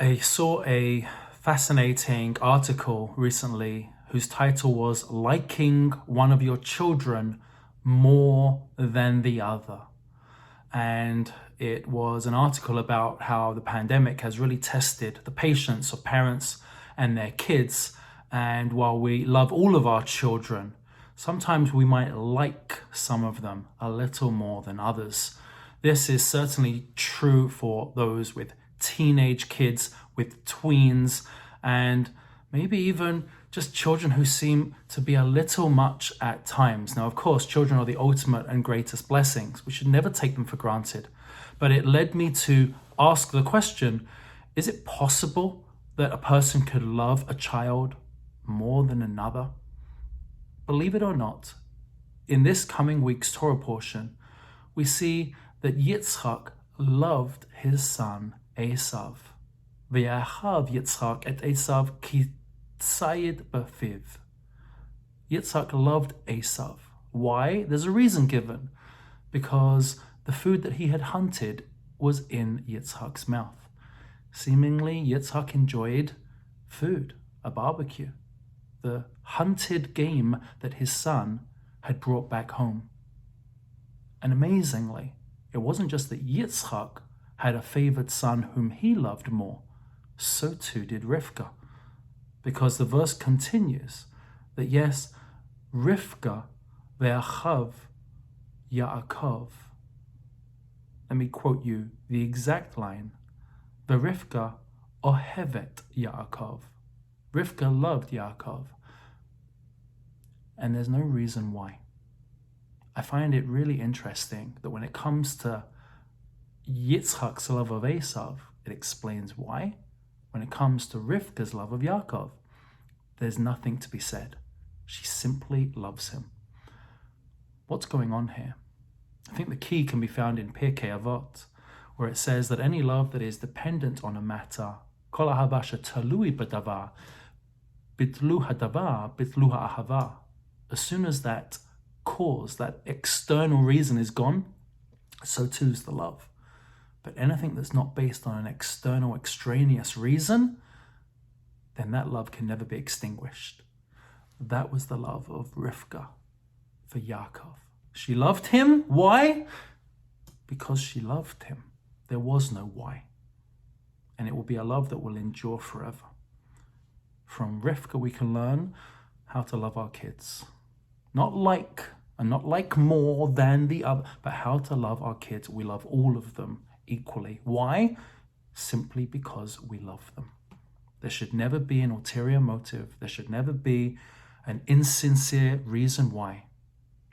I saw a fascinating article recently whose title was Liking One of Your Children More Than the Other. And it was an article about how the pandemic has really tested the patience of parents and their kids. And while we love all of our children, sometimes we might like some of them a little more than others. This is certainly true for those with teenage kids, with tweens, and maybe even just children who seem to be a little much at times. Now, of course, children are the ultimate and greatest blessings. We should never take them for granted. But it led me to ask the question, is it possible that a person could love a child more than another? Believe it or not, in this coming week's Torah portion, we see that Yitzchak loved his son Esav. V'yachav Yitzchak et Esav ki tzayid b'fiv. Yitzchak loved Esav. Why? There's a reason given. Because the food that he had hunted was in Yitzchak's mouth. Seemingly, Yitzchak enjoyed food, a barbecue, the hunted game that his son had brought back home. And amazingly, it wasn't just that Yitzchak had a favored son whom he loved more, so too did Rivka. Because the verse continues that yes, Rivka ve'achav Yaakov. Let me quote you the exact line. Ve'Rivka ohevet Yaakov. Rivka loved Yaakov. And there's no reason why. I find it really interesting that when it comes to Yitzchak's love of Esav, it explains why. When it comes to Rivka's love of Yaakov, there's nothing to be said. She simply loves him. What's going on here? I think the key can be found in Pirkei Avot, where it says that any love that is dependent on a matter, kol ahava shetalui b'davar, bitlu hadavar, bitlu ha'ahava. As soon as that cause, that external reason is gone, so too is the love. But anything that's not based on an external, extraneous reason, then that love can never be extinguished. That was the love of Rivka for Yaakov. She loved him. Why? Because she loved him. There was no why. And it will be a love that will endure forever. From Rivka, we can learn how to love our kids. Not like more than the other, but how to love our kids. We love all of them equally. Why? Simply because we love them. There should never be an ulterior motive. There should never be an insincere reason why.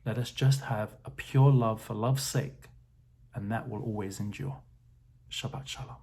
Let us just have a pure love for love's sake, and that will always endure. Shabbat Shalom.